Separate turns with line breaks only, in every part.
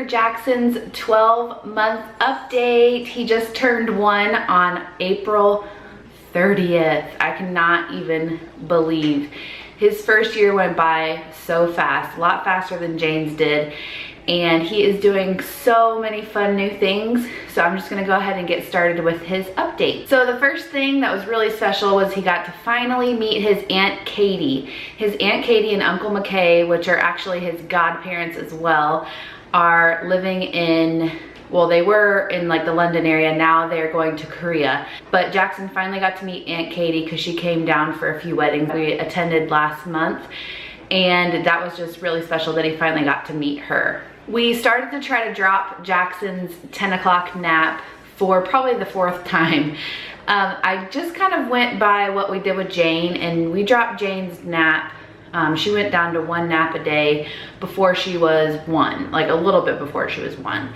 Jackson's 12-month update. He just turned 1 on April 30th. I cannot even believe. His first year went by so fast, a lot faster than Jane's did. And he is doing so many fun new things. So I'm just gonna go ahead and get started with his update. So the first thing that was really special was he got to finally meet his Aunt Katie. His Aunt Katie and Uncle McKay, which are actually his godparents as well, are living in, well, they were in like the London area. Now they're going to Korea. But Jackson finally got to meet Aunt Katie because she came down for a few weddings we attended last month. And that was just really special that he finally got to meet her. We started to try to drop Jackson's 10 o'clock nap for probably the 4th time. I just kind of went by what we did with Jane, and we dropped Jane's nap. She went down to 1 nap a day before she was 1, like a little bit before she was 1.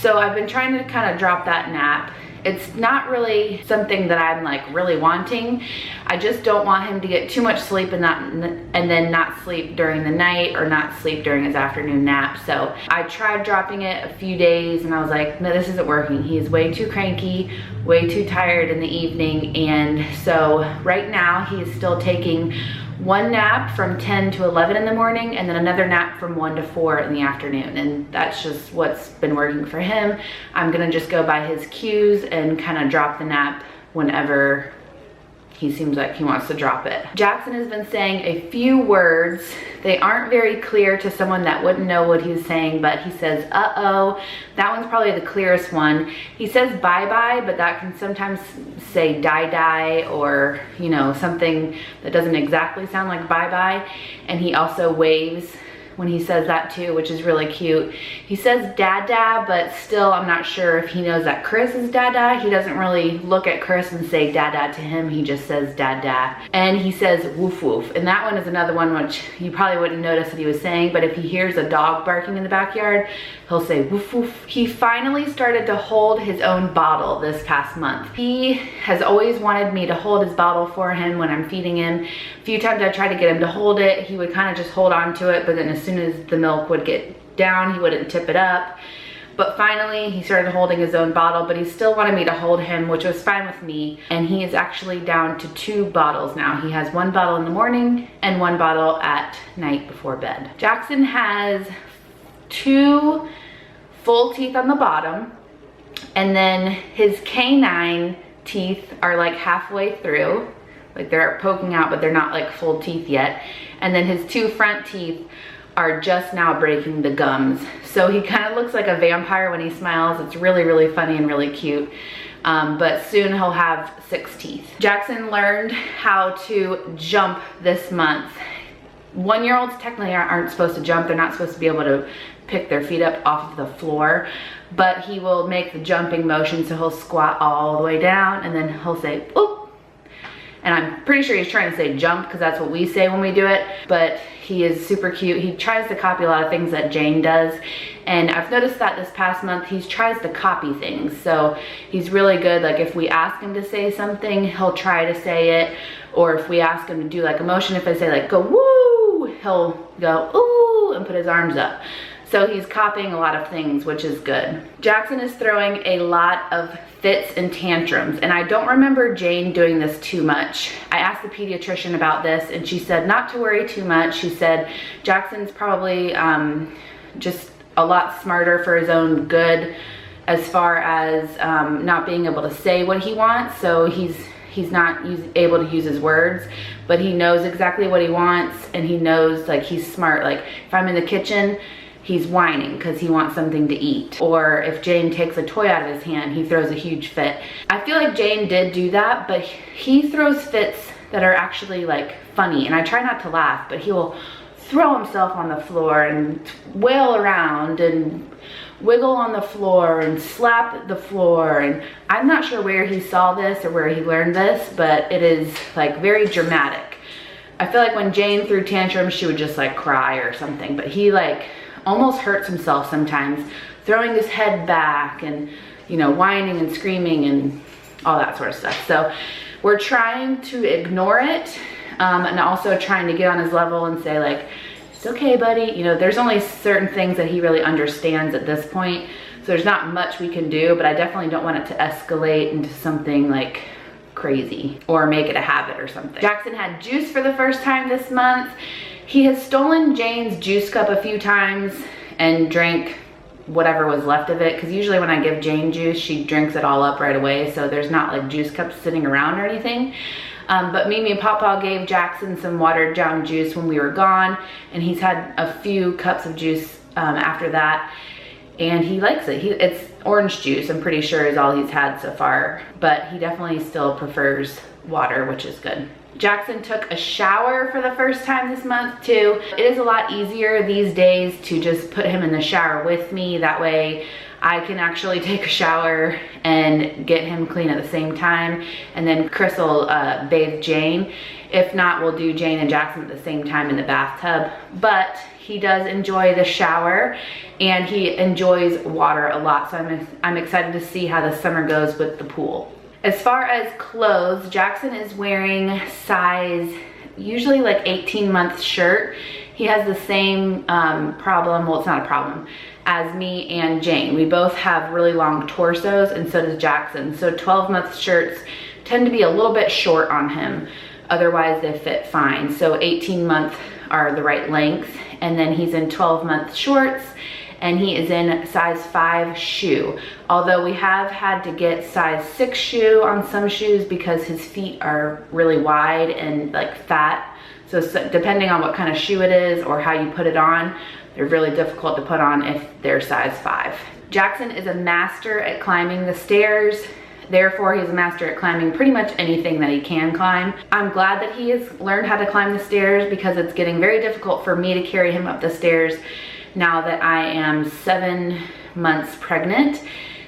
So I've been trying to kind of drop that nap. It's not really something that I'm like really wanting. I just don't want him to get too much sleep and then not sleep during the night or not sleep during his afternoon nap. So I tried dropping it a few days and I was like, no, this isn't working. He's way too cranky, way too tired in the evening. And so right now he is still taking 1 nap from 10 to 11 in the morning and then another nap from 1 to 4 in the afternoon. And that's just what's been working for him. I'm gonna just go by his cues and kind of drop the nap whenever he seems like he wants to drop it. Jackson has been saying a few words. They aren't very clear to someone that wouldn't know what he's saying, but he says, uh-oh. That one's probably the clearest one. He says bye-bye, but that can sometimes say die-die or, you know, something that doesn't exactly sound like bye-bye. And he also waves when he says that too, which is really cute. He says dada, but still I'm not sure if he knows that Chris is dada. He doesn't really look at Chris and say dada to him. He just says dada. And he says woof woof. And that one is another one which you probably wouldn't notice that he was saying, but if he hears a dog barking in the backyard, he'll say woof woof. He finally started to hold his own bottle this past month. He has always wanted me to hold his bottle for him when I'm feeding him. A few times I tried to get him to hold it. He would kind of just hold on to it, but then as soon as the milk would get down, he wouldn't tip it up. But finally he started holding his own bottle, but he still wanted me to hold him, which was fine with me. And he is actually down to 2 bottles now. He has 1 bottle in the morning and 1 bottle at night before bed. Jackson has 2 full teeth on the bottom, and then his canine teeth are like halfway through. Like they're poking out, but they're not like full teeth yet. And then his 2 front teeth are just now breaking the gums. So he kind of looks like a vampire when he smiles. It's really, really funny and really cute. But soon he'll have 6 teeth. Jackson learned how to jump this month. 1-year-olds technically aren't supposed to jump. They're not supposed to be able to pick their feet up off of the floor, but he will make the jumping motion. So he'll squat all the way down and then he'll say, oop. And I'm pretty sure he's trying to say jump because that's what we say when we do it, but he is super cute. He tries to copy a lot of things that Jane does. And I've noticed that this past month, he tries to copy things. So he's really good. Like if we ask him to say something, he'll try to say it. Or if we ask him to do like a motion, if I say like go woo, he'll go ooh and put his arms up. So he's copying a lot of things, which is good. Jackson is throwing a lot of fits and tantrums, and I don't remember Jane doing this too much. I asked the pediatrician about this and she said not to worry too much. She said Jackson's probably just a lot smarter for his own good as far as not being able to say what he wants. So he's not able to use his words, but he knows exactly what he wants, and he knows, like, he's smart. Like if I'm in the kitchen, he's whining because he wants something to eat. Or if Jane takes a toy out of his hand, he throws a huge fit. I feel like Jane did do that, but he throws fits that are actually like funny. And I try not to laugh, but he will throw himself on the floor and wail around and wiggle on the floor and slap the floor. And I'm not sure where he saw this or where he learned this, but it is like very dramatic. I feel like when Jane threw tantrums, she would just like cry or something, but he like almost hurts himself sometimes, throwing his head back and, you know, whining and screaming and all that sort of stuff. So we're trying to ignore it and also trying to get on his level and say like, it's okay, buddy. You know, there's only certain things that he really understands at this point. So there's not much we can do, but I definitely don't want it to escalate into something like crazy or make it a habit or something. Jackson had juice for the first time this month. He has stolen Jane's juice cup a few times and drank whatever was left of it, because usually when I give Jane juice, she drinks it all up right away, so there's not like juice cups sitting around or anything. But Mimi and Pawpaw gave Jackson some watered down juice when we were gone, and he's had a few cups of juice after that, and he likes it. It's orange juice, I'm pretty sure, is all he's had so far, but he definitely still prefers water, which is good. Jackson took a shower for the first time this month too. It is a lot easier these days to just put him in the shower with me. That way I can actually take a shower and get him clean at the same time. And then Chris will bathe Jane. If not, we'll do Jane and Jackson at the same time in the bathtub. But he does enjoy the shower and he enjoys water a lot. So I'm excited to see how the summer goes with the pool. As far as clothes, Jackson is wearing size, usually like 18-month shirt. He has the same problem, well, it's not a problem, as me and Jane. We both have really long torsos, and so does Jackson. So 12-month shirts tend to be a little bit short on him. Otherwise, they fit fine. So 18-month are the right length, and then he's in 12-month shorts, and he is in size 5 shoe. Although we have had to get size 6 shoe on some shoes because his feet are really wide and like fat. So depending on what kind of shoe it is or how you put it on, they're really difficult to put on if they're size 5. Jackson is a master at climbing the stairs. Therefore, he's a master at climbing pretty much anything that he can climb. I'm glad that he has learned how to climb the stairs because it's getting very difficult for me to carry him up the stairs now that I am 7 months pregnant.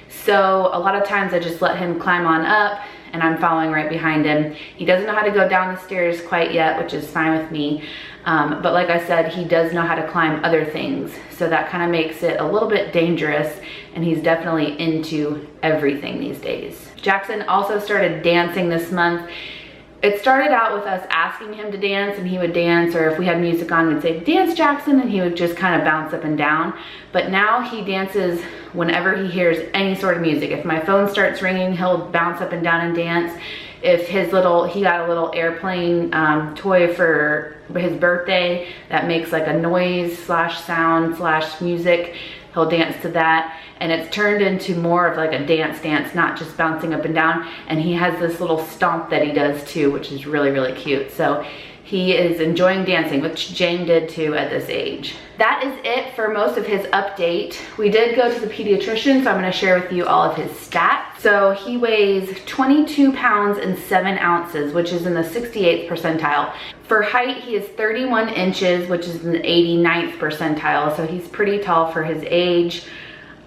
So a lot of times I just let him climb on up and I'm following right behind him. He doesn't know how to go down the stairs quite yet, which is fine with me. But like I said, he does know how to climb other things. So that kind of makes it a little bit dangerous, and he's definitely into everything these days. Jackson also started dancing this month. It started out with us asking him to dance, and he would dance, or if we had music on, we'd say, "Dance, Jackson," and he would just kind of bounce up and down. But now he dances whenever he hears any sort of music. If my phone starts ringing, he'll bounce up and down and dance. If he got a little airplane toy for his birthday that makes like a noise slash sound slash music, he'll dance to that. And it's turned into more of like a dance, not just bouncing up and down. And he has this little stomp that he does too, which is really, really cute. So he is enjoying dancing, which Jane did too at this age. That is it for most of his update. We did go to the pediatrician, so I'm gonna share with you all of his stats. So he weighs 22 pounds and 7 ounces, which is in the 68th percentile. For height, he is 31 inches, which is in the 89th percentile. So he's pretty tall for his age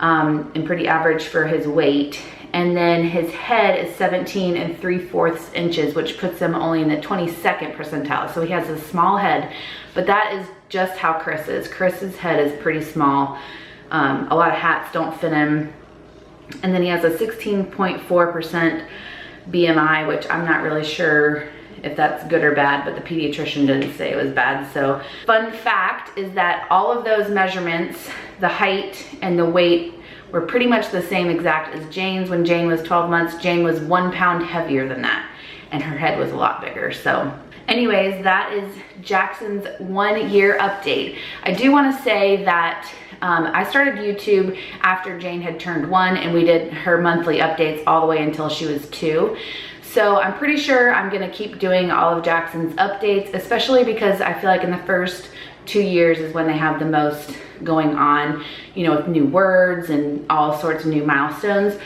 and pretty average for his weight. And then his head is 17 3/4 inches, which puts him only in the 22nd percentile. So he has a small head, but that is just how Chris is. Chris's head is pretty small. A lot of hats don't fit him. And then he has a 16.4% BMI, which I'm not really sure if that's good or bad, but the pediatrician didn't say it was bad. So fun fact is that all of those measurements, the height and the weight, were pretty much the same exact as Jane's. When Jane was 12 months, Jane was 1 pound heavier than that, and her head was a lot bigger. So anyways, that is Jackson's 1 year update. I do want to say that I started YouTube after Jane had turned 1, and we did her monthly updates all the way until she was 2. So I'm pretty sure I'm gonna keep doing all of Jackson's updates, especially because I feel like in the first 2 years is when they have the most going on, you know, with new words and all sorts of new milestones.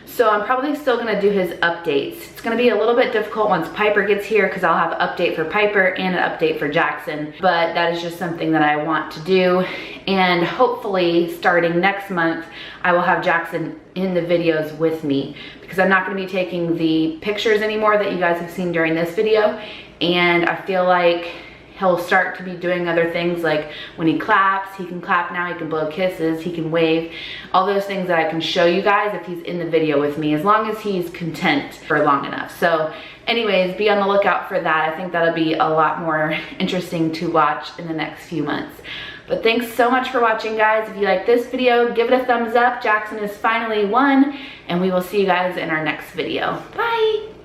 So I'm probably still gonna do his updates. It's gonna be a little bit difficult once Piper gets here because I'll have an update for Piper and an update for Jackson, but that is just something that I want to do. And hopefully starting next month, I will have Jackson in the videos with me because I'm not gonna be taking the pictures anymore that you guys have seen during this video. And I feel like he'll start to be doing other things, like when he claps, he can clap now, he can blow kisses, he can wave, all those things that I can show you guys if he's in the video with me, as long as he's content for long enough. So anyways, be on the lookout for that. I think that'll be a lot more interesting to watch in the next few months. But thanks so much for watching, guys. If you like this video, give it a thumbs up. Jackson is finally 1, and we will see you guys in our next video. Bye.